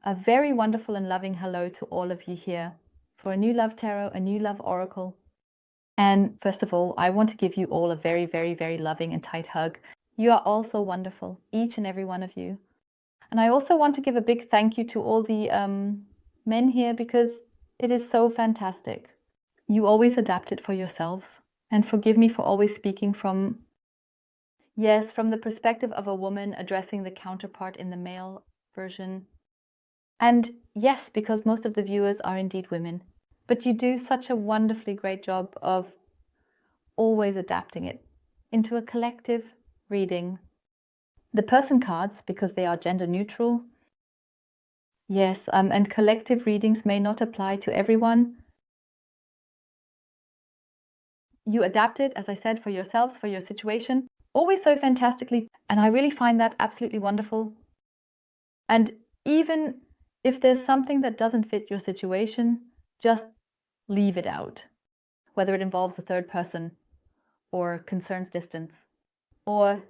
A very wonderful and loving hello to all of you here for a new love tarot, a new love oracle. And first of all, I want to give you all a very, very, very loving and tight hug. You are all so wonderful, each and every one of you. And I also want to give a big thank you to all the men here, because it is so fantastic. You always adapt it for yourselves. And forgive me for always speaking from the perspective of a woman addressing the counterpart in the male version. And yes, because most of the viewers are indeed women, but you do such a wonderfully great job of always adapting it into a collective reading. The person cards, because they are gender neutral, yes, and collective readings may not apply to everyone. You adapt it, as I said, for yourselves, for your situation, always so fantastically, and I really find that absolutely wonderful. And even if there's something that doesn't fit your situation, just leave it out, whether it involves a third person or concerns distance or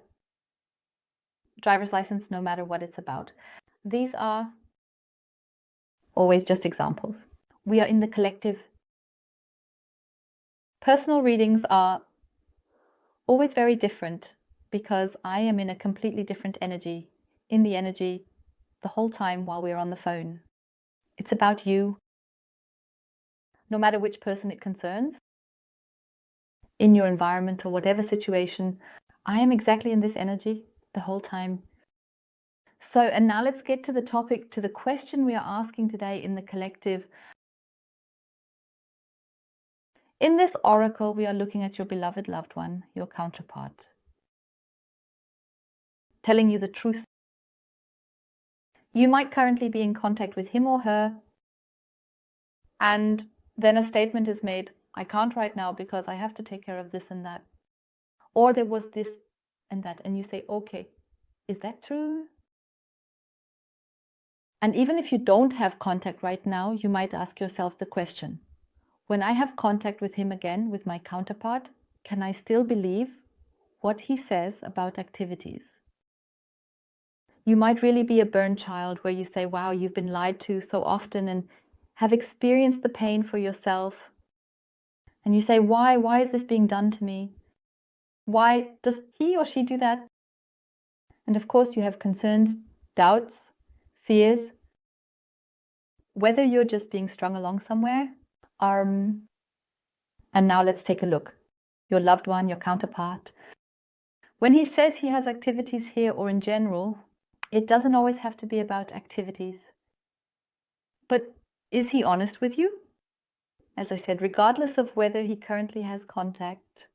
driver's license, no matter what it's about. These are always just examples. We are in the collective. Personal readings are always very different because I am in a completely different energy, in the energy the whole time while we're on the phone. It's about you, no matter which person it concerns, in your environment or whatever situation. I am exactly in this energy the whole time. So, and now let's get to the topic, to the question we are asking today in the collective. In this oracle, we are looking at your beloved loved one, your counterpart, telling you the truth. You might currently be in contact with him or her, and then a statement is made, I can't right now because I have to take care of this and that. Or there was this and that, and you say, okay, is that true? And even if you don't have contact right now, you might ask yourself the question, when I have contact with him again, with my counterpart, can I still believe what he says about activities? You might really be a burned child where you say, wow, you've been lied to so often and have experienced the pain for yourself. And you say, why is this being done to me? Why does he or she do that? And of course you have concerns, doubts, fears, whether you're just being strung along somewhere. And now let's take a look. Your loved one, your counterpart. When he says he has activities here or in general, it doesn't always have to be about activities. But is he honest with you? As I said, regardless of whether he currently has contact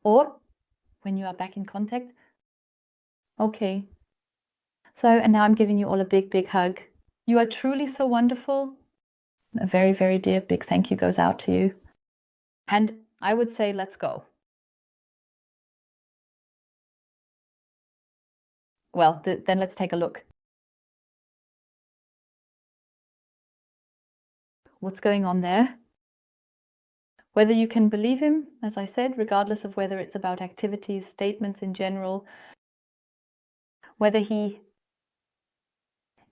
or when you are back in contact. Okay. So, and now I'm giving you all a big, big hug. You are truly so wonderful. A very, very dear big thank you goes out to you. And I would say, let's go. Well, then let's take a look. What's going on there? Whether you can believe him, as I said, regardless of whether it's about activities, statements in general, whether he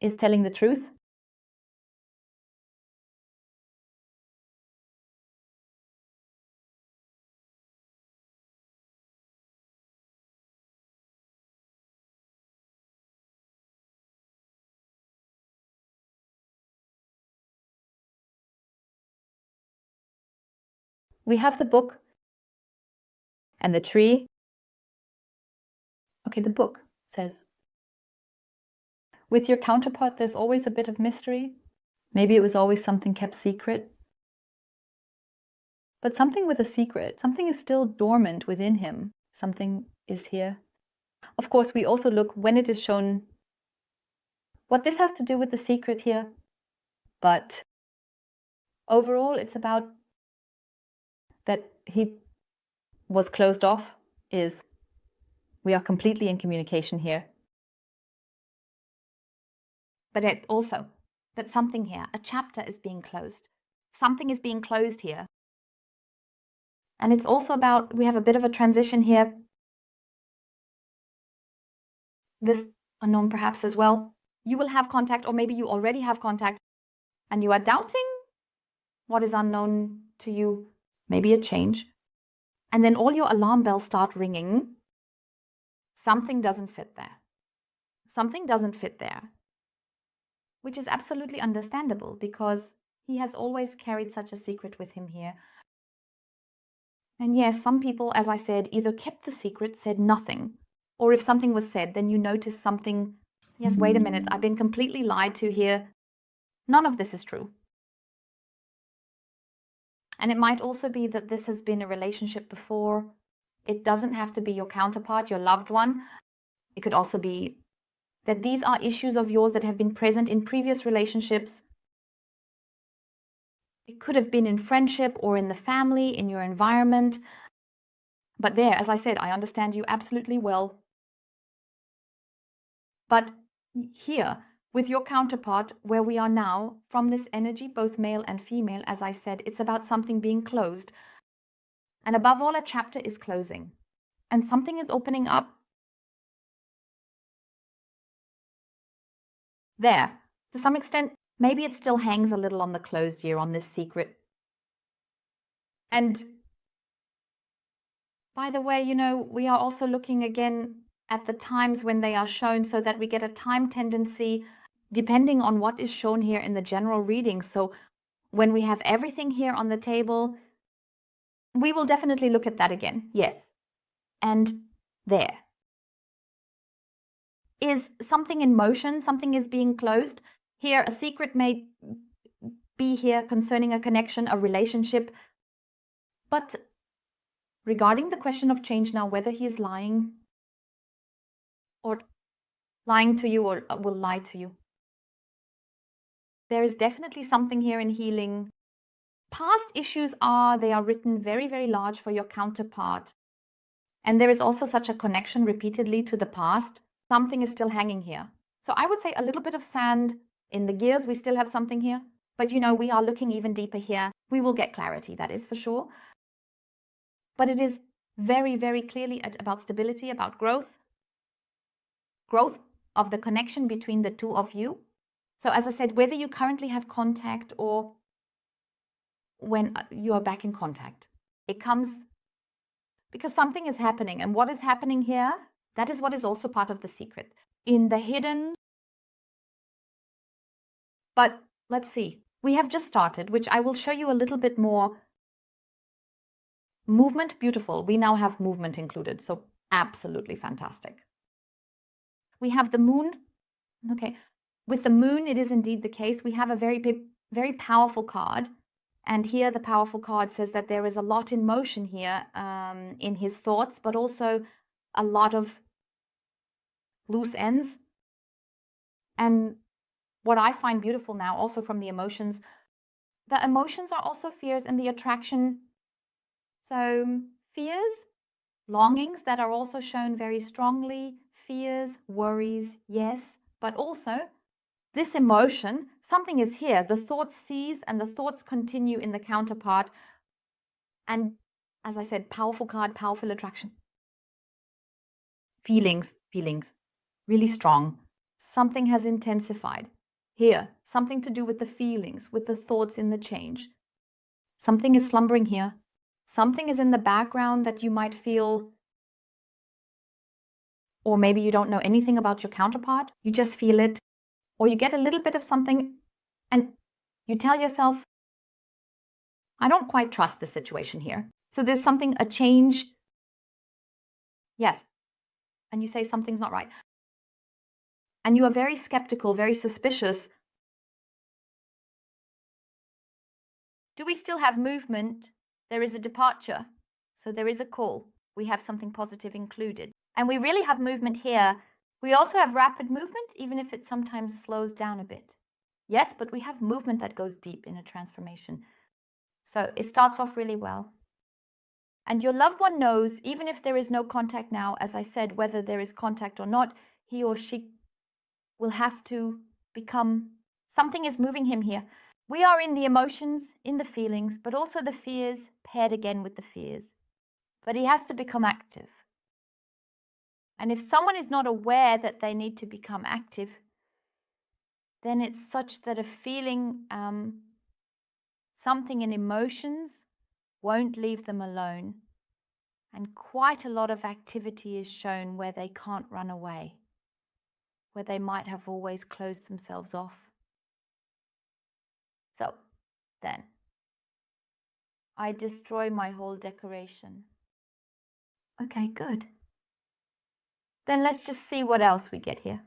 is telling the truth. We have the book and the tree. Okay, the book says, with your counterpart, there's always a bit of mystery. Maybe it was always something kept secret. But something with a secret, something is still dormant within him. Something is here. Of course, we also look when it is shown what this has to do with the secret here. But overall, it's about that he was closed off, is we are completely in communication here. But it also that something here, a chapter is being closed. Something is being closed here. And it's also about, we have a bit of a transition here. This unknown perhaps as well. you will have contact, or maybe you already have contact, and you are doubting what is unknown to you, maybe a change. And then all your alarm bells start ringing. Something doesn't fit there. Something doesn't fit there, which is absolutely understandable because he has always carried such a secret with him here. And yes, some people, as I said, either kept the secret, said nothing, or if something was said, then you notice something. Yes, wait a minute, I've been completely lied to here. None of this is true. And it might also be that this has been a relationship before. It doesn't have to be your counterpart, your loved one. It could also be that these are issues of yours that have been present in previous relationships. It could have been in friendship or in the family, in your environment. But there, as I said, I understand you absolutely well. But here, with your counterpart, where we are now, from this energy, both male and female, as I said, it's about something being closed. And above all, a chapter is closing. And something is opening up. There, to some extent, maybe it still hangs a little on the closed year, on this secret. And by the way, we are also looking again at the times when they are shown so that we get a time tendency depending on what is shown here in the general reading. So when we have everything here on the table, we will definitely look at that again. Yes. And there is something in motion, something is being closed. Here, a secret may be here concerning a connection, a relationship. But regarding the question of change now, whether he is lying or lying to you or will lie to you, there is definitely something here in healing. Past issues they are written very, very large for your counterpart. And there is also such a connection repeatedly to the past. Something is still hanging here. So I would say a little bit of sand in the gears. We still have something here. But we are looking even deeper here. We will get clarity, that is for sure. But it is very, very clearly about stability, about growth of the connection between the two of you. So as I said, whether you currently have contact or when you are back in contact, it comes because something is happening. And what is happening here, that is what is also part of the secret. In the hidden. But let's see. We have just started, which I will show you a little bit more. Movement, beautiful. We now have movement included. So absolutely fantastic. We have the moon. Okay. With the moon, it is indeed the case. We have a very, very powerful card. And here the powerful card says that there is a lot in motion here in his thoughts, but also a lot of loose ends. And what I find beautiful now, also from the emotions are also fears and the attraction. So fears, longings that are also shown very strongly, fears, worries, yes, but also this emotion, something is here. The thoughts cease and the thoughts continue in the counterpart. And as I said, powerful card, powerful attraction. Feelings, really strong. Something has intensified. Here, something to do with the feelings, with the thoughts in the change. Something is slumbering here. Something is in the background that you might feel, or maybe you don't know anything about your counterpart. You just feel it. Or you get a little bit of something and you tell yourself, I don't quite trust the situation here. So there's something, a change. Yes. And you say something's not right. And you are very skeptical, very suspicious. Do we still have movement? There is a departure. So there is a call. We have something positive included. And we really have movement here. We also have rapid movement, even if it sometimes slows down a bit. Yes, but we have movement that goes deep in a transformation. So it starts off really well. And your loved one knows, even if there is no contact now, as I said, whether there is contact or not, he or she will have to become, something is moving him here. We are in the emotions, in the feelings, but also the fears paired again with the fears. But he has to become active. And if someone is not aware that they need to become active, then it's such that a feeling, something in emotions won't leave them alone. And quite a lot of activity is shown where they can't run away, where they might have always closed themselves off. So then, I destroy my whole decoration. Okay, good. Then let's just see what else we get here.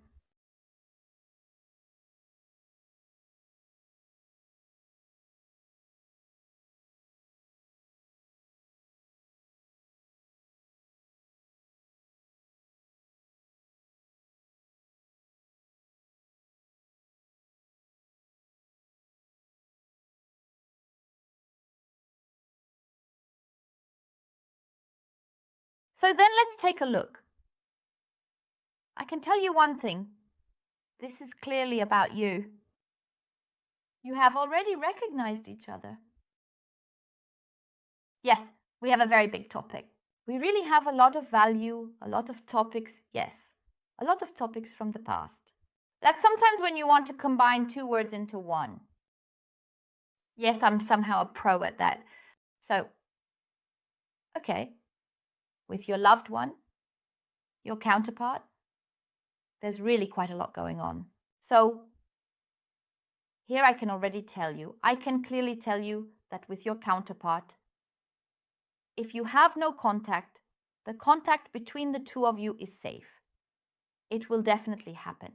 So then let's take a look. I can tell you one thing. This is clearly about you. You have already recognized each other. Yes, we have a very big topic. We really have a lot of value, a lot of topics, yes, a lot of topics from the past. Like sometimes when you want to combine two words into one. Yes, I'm somehow a pro at that. So, okay, with your loved one, your counterpart, there's really quite a lot going on. So, here I can already tell you, I can clearly tell you that with your counterpart, if you have no contact, the contact between the two of you is safe. It will definitely happen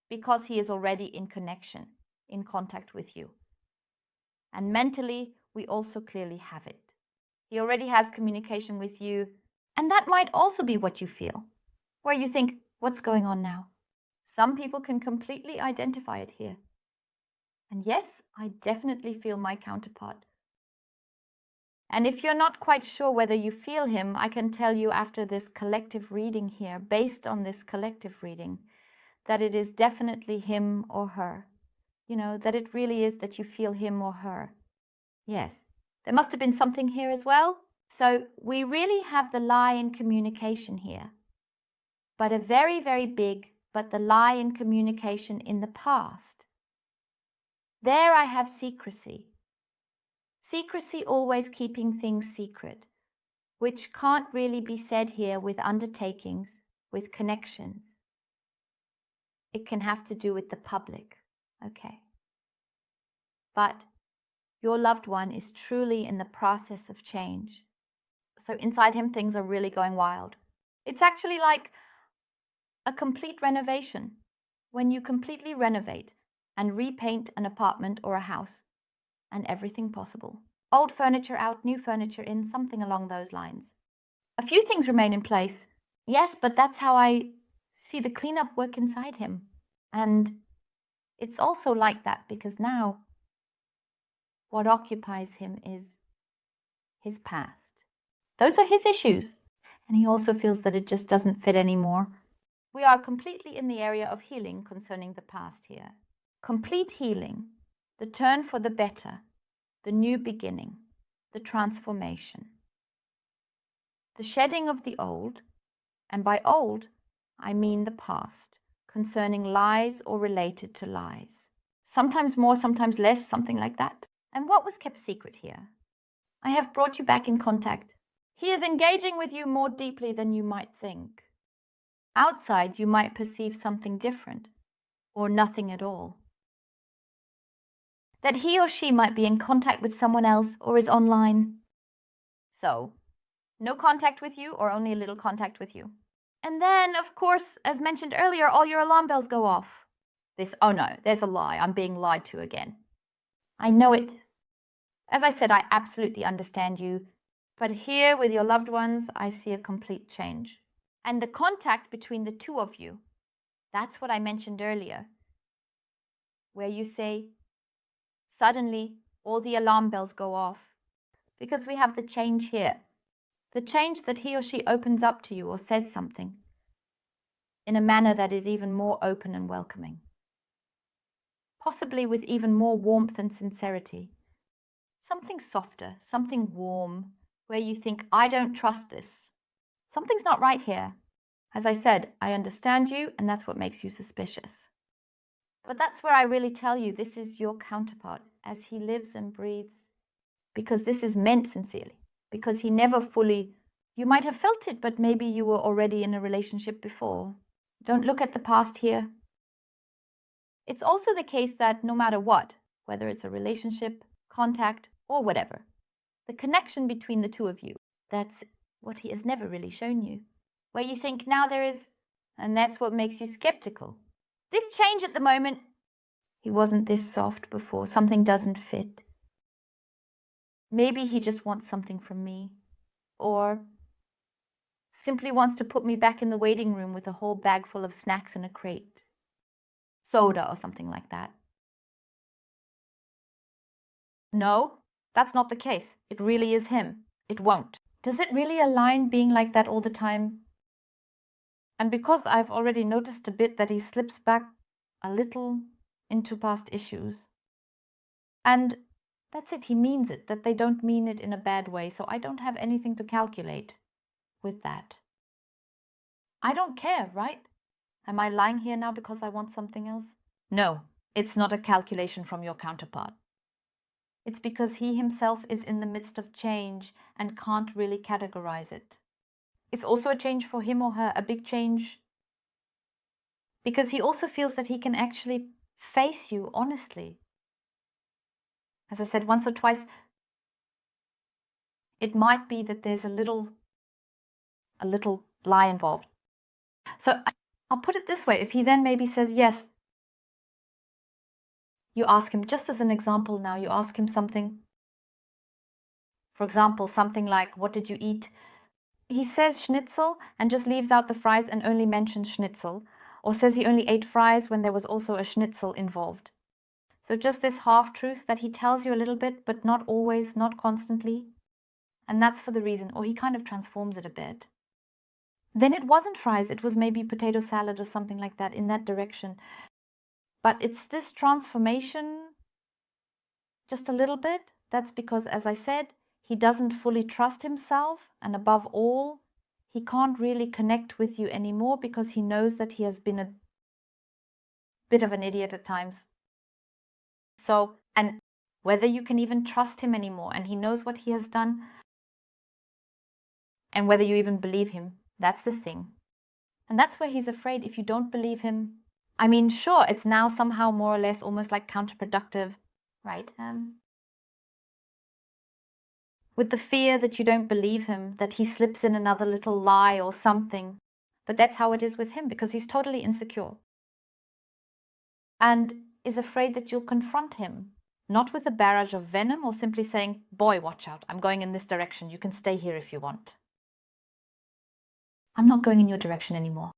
because he is already in connection, in contact with you. And mentally, we also clearly have it. He already has communication with you, and that might also be what you feel, where you think, what's going on now? Some people can completely identify it here. And yes, I definitely feel my counterpart. And if you're not quite sure whether you feel him, I can tell you after this collective reading here, based on this collective reading, that it is definitely him or her. You know, that it really is that you feel him or her. Yes, there must have been something here as well. So we really have the lie in communication here, but a very, very big, but the lie in communication in the past. There I have secrecy. Secrecy, always keeping things secret, which can't really be said here with undertakings, with connections. It can have to do with the public, okay? But your loved one is truly in the process of change. So inside him, things are really going wild. It's actually like a complete renovation. When you completely renovate and repaint an apartment or a house and everything possible. Old furniture out, new furniture in, something along those lines. A few things remain in place. Yes, but that's how I see the cleanup work inside him. And it's also like that because now what occupies him is his past. Those are his issues. And he also feels that it just doesn't fit anymore. We are completely in the area of healing concerning the past here. Complete healing, the turn for the better, the new beginning, the transformation. The shedding of the old, and by old, I mean the past, concerning lies or related to lies. Sometimes more, sometimes less, something like that. And what was kept secret here? I have brought you back in contact. He is engaging with you more deeply than you might think. Outside, you might perceive something different, or nothing at all. That he or she might be in contact with someone else or is online. So, no contact with you or only a little contact with you. And then, of course, as mentioned earlier, all your alarm bells go off. Oh no, there's a lie. I'm being lied to again. I know it. As I said, I absolutely understand you. But here with your loved ones, I see a complete change. And the contact between the two of you, that's what I mentioned earlier, where you say, suddenly all the alarm bells go off because we have the change here. The change that he or she opens up to you or says something in a manner that is even more open and welcoming. Possibly with even more warmth and sincerity. Something softer, something warm, where you think, I don't trust this. Something's not right here. As I said, I understand you, and that's what makes you suspicious. But that's where I really tell you this is your counterpart as he lives and breathes, because this is meant sincerely, because he never fully, you might have felt it, but maybe you were already in a relationship before. Don't look at the past here. It's also the case that no matter what, whether it's a relationship, contact, or whatever, the connection between the two of you, that's what he has never really shown you. Where you think now there is, and that's what makes you skeptical. This change at the moment, he wasn't this soft before, something doesn't fit. Maybe he just wants something from me, or simply wants to put me back in the waiting room with a whole bag full of snacks and a crate. Soda or something like that. No, that's not the case. It really is him. It won't. Does it really align being like that all the time? And because I've already noticed a bit that he slips back a little into past issues. And that's it, he means it, that they don't mean it in a bad way, so I don't have anything to calculate with that. I don't care, right? Am I lying here now because I want something else? No, it's not a calculation from your counterpart. It's because he himself is in the midst of change and can't really categorize it. It's also a change for him or her, a big change, because he also feels that he can actually face you honestly. As I said once or twice, it might be that there's a little lie involved. So I'll put it this way, if he then maybe says yes, you ask him, just as an example now, you ask him something, for example, something like, what did you eat? He says schnitzel and just leaves out the fries and only mentions schnitzel, or says he only ate fries when there was also a schnitzel involved. So just this half-truth that he tells you a little bit, but not always, not constantly. And that's for the reason, or he kind of transforms it a bit. Then it wasn't fries, it was maybe potato salad or something like that, in that direction. But it's this transformation, just a little bit. That's because, as I said, he doesn't fully trust himself, and above all, he can't really connect with you anymore because he knows that he has been a bit of an idiot at times. So, and whether you can even trust him anymore, and he knows what he has done, and whether you even believe him, that's the thing. And that's where he's afraid if you don't believe him. I mean, sure, it's now somehow more or less almost like counterproductive, right? With the fear that you don't believe him, that he slips in another little lie or something. But that's how it is with him, because he's totally insecure. And is afraid that you'll confront him, not with a barrage of venom or simply saying, boy, watch out, I'm going in this direction, you can stay here if you want. I'm not going in your direction anymore.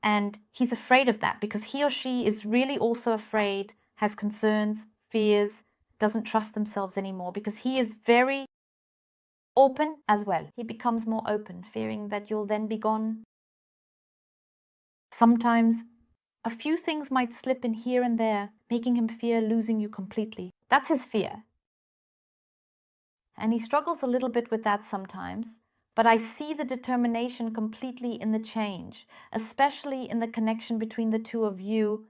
And he's afraid of that because he or she is really also afraid, has concerns, fears, doesn't trust themselves anymore, because he is very open as well. He becomes more open, fearing that you'll then be gone. Sometimes a few things might slip in here and there, making him fear losing you completely. That's his fear. And he struggles a little bit with that sometimes. But I see the determination completely in the change, especially in the connection between the two of you.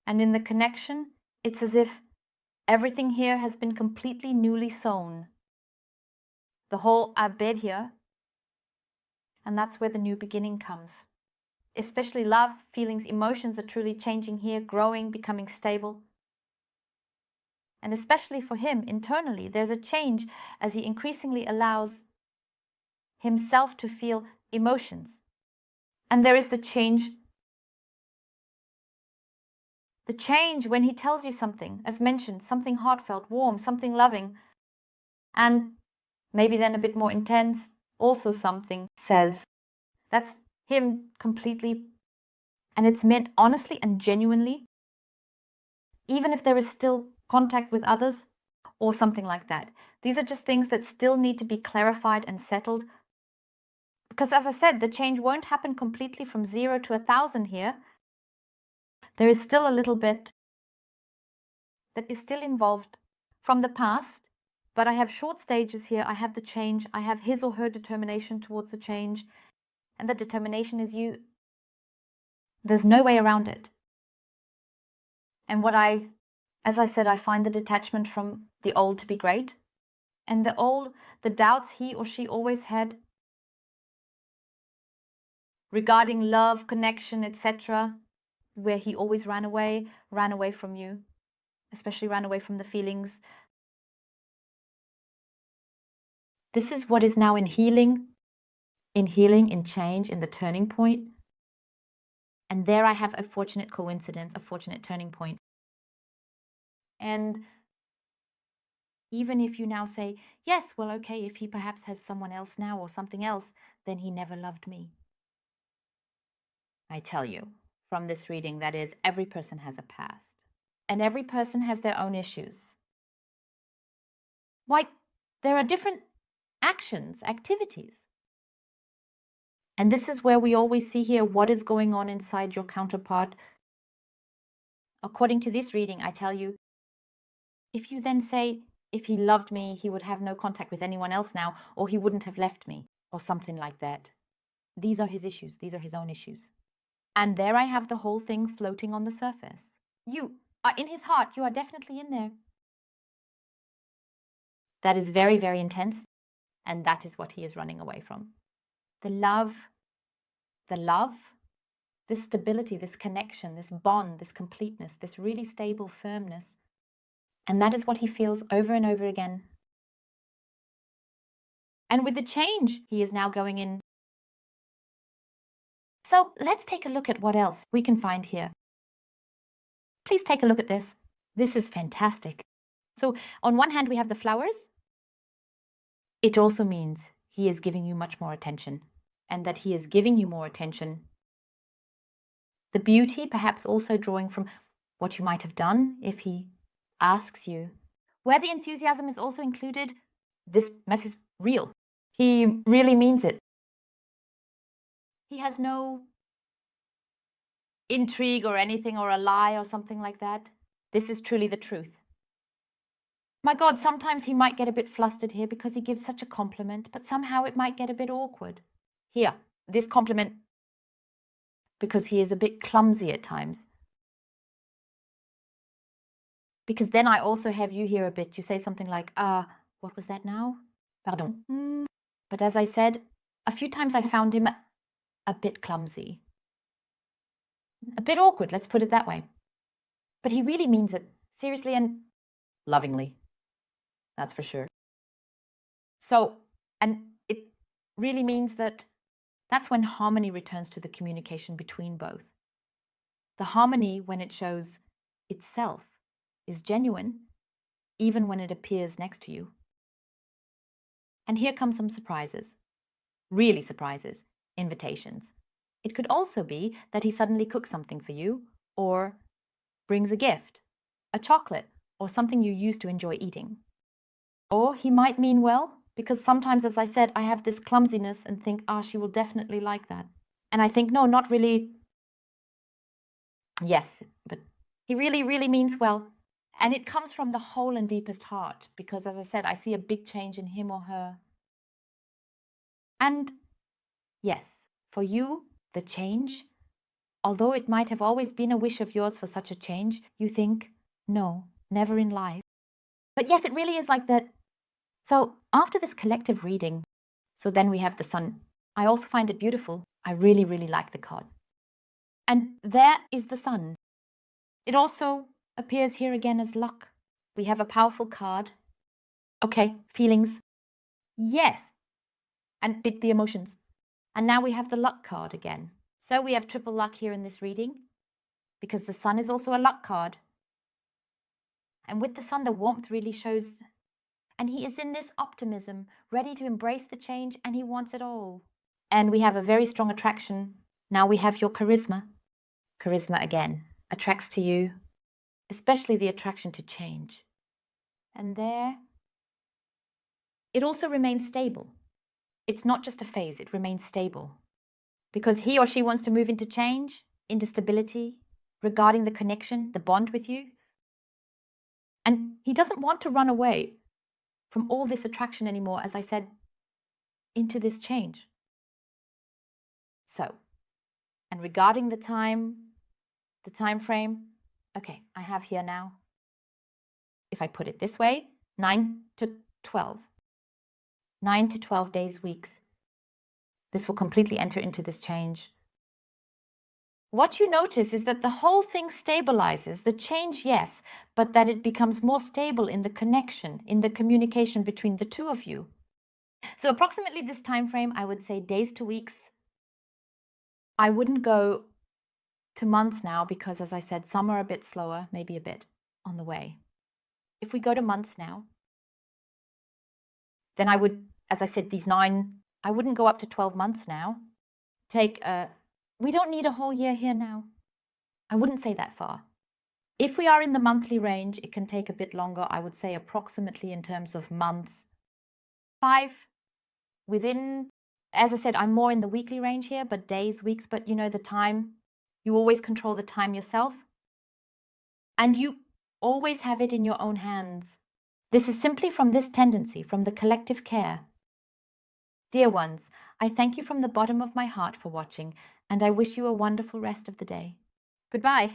And in the connection, it's as if everything here has been completely newly sown. The whole bed here. And that's where the new beginning comes. Especially love, feelings, emotions are truly changing here, growing, becoming stable. And especially for him, internally, there's a change as he increasingly allows himself to feel emotions. And there is the change when he tells you something, as mentioned, something heartfelt, warm, something loving, and maybe then a bit more intense, also something says. That's him completely, and it's meant honestly and genuinely, even if there is still contact with others or something like that. These are just things that still need to be clarified and settled. Because as I said, the change won't happen completely from 0 to 1,000 here. There is still a little bit that is still involved from the past, but I have short stages here. I have the change. I have his or her determination towards the change, and the determination is you. There's no way around it. And as I said, I find the detachment from the old to be great. And the doubts he or she always had regarding love, connection, etc., where he always ran away from you, especially ran away from the feelings. This is what is now in healing, in change, in the turning point. And there I have a fortunate coincidence, a fortunate turning point. And even if you now say, yes, well, okay, if he perhaps has someone else now or something else, then he never loved me. I tell you from this reading, that is, every person has a past. And every person has their own issues. Why, there are different actions, activities. And this is where we always see here what is going on inside your counterpart. According to this reading, I tell you, if you then say, if he loved me, he would have no contact with anyone else now, or he wouldn't have left me, or something like that. These are his issues. These are his own issues. And there I have the whole thing floating on the surface. You are in his heart. You are definitely in there. That is very, very intense. And that is what he is running away from. The love, this stability, this connection, this bond, this completeness, this really stable firmness. And that is what he feels over and over again. And with the change, he is now going in. So let's take a look at what else we can find here. Please take a look at this. This is fantastic. So on one hand, we have the flowers. It also means he is giving you much more attention, and that he is giving you more attention. The beauty perhaps also drawing from what you might have done if he asks you. Where the enthusiasm is also included, this mess is real. He really means it. He has no intrigue or anything or a lie or something like that. This is truly the truth. My God, sometimes he might get a bit flustered here because he gives such a compliment, but somehow it might get a bit awkward. Here, this compliment, because he is a bit clumsy at times. Because then I also have you here a bit. You say something like, what was that now? Pardon. But as I said, a few times I found him a bit clumsy. A bit awkward, let's put it that way. But he really means it, seriously and lovingly. That's for sure. So, and it really means that that's when harmony returns to the communication between both. The harmony, when it shows itself, is genuine, even when it appears next to you. And here come some surprises. Really surprises. Invitations. It could also be that he suddenly cooks something for you, or brings a gift, a chocolate, or something you used to enjoy eating. Or he might mean well, because sometimes, as I said, I have this clumsiness and think, she will definitely like that. And I think, no, not really. Yes, but he really, really means well. And it comes from the whole and deepest heart, because as I said, I see a big change in him or her. And yes, for you, the change, although it might have always been a wish of yours for such a change, you think, no, never in life. But yes, it really is like that. So after this collective reading, so then we have the sun. I also find it beautiful. I really, really like the card. And there is the sun. It also appears here again as luck. We have a powerful card. Okay, feelings. Yes. And bit the emotions. And now we have the luck card again. So we have triple luck here in this reading, because the sun is also a luck card. And with the sun, the warmth really shows. And he is in this optimism, ready to embrace the change, and he wants it all. And we have a very strong attraction. Now we have your charisma. Charisma again attracts to you, especially the attraction to change. And there, it also remains stable. It's not just a phase, it remains stable. Because he or she wants to move into change, into stability, regarding the connection, the bond with you. And he doesn't want to run away from all this attraction anymore, as I said, into this change. So, and regarding the time frame, Okay, I have here now, if I put it this way, 9 to 12. 9 to 12 days, weeks. This will completely enter into this change. What you notice is that the whole thing stabilizes. The change, yes, but that it becomes more stable in the connection, in the communication between the two of you. So approximately this time frame, I would say days to weeks. I wouldn't go to months now because, as I said, some are a bit slower, maybe a bit on the way. If we go to months now, then I would, as I said, these 9, I wouldn't go up to 12 months now. We don't need a whole year here now. I wouldn't say that far. If we are in the monthly range, it can take a bit longer. I would say approximately in terms of months. 5 within, as I said, I'm more in the weekly range here, but days, weeks, but you know, the time, you always control the time yourself. And you always have it in your own hands. This is simply from this tendency, from the collective care. Dear ones, I thank you from the bottom of my heart for watching, and I wish you a wonderful rest of the day. Goodbye.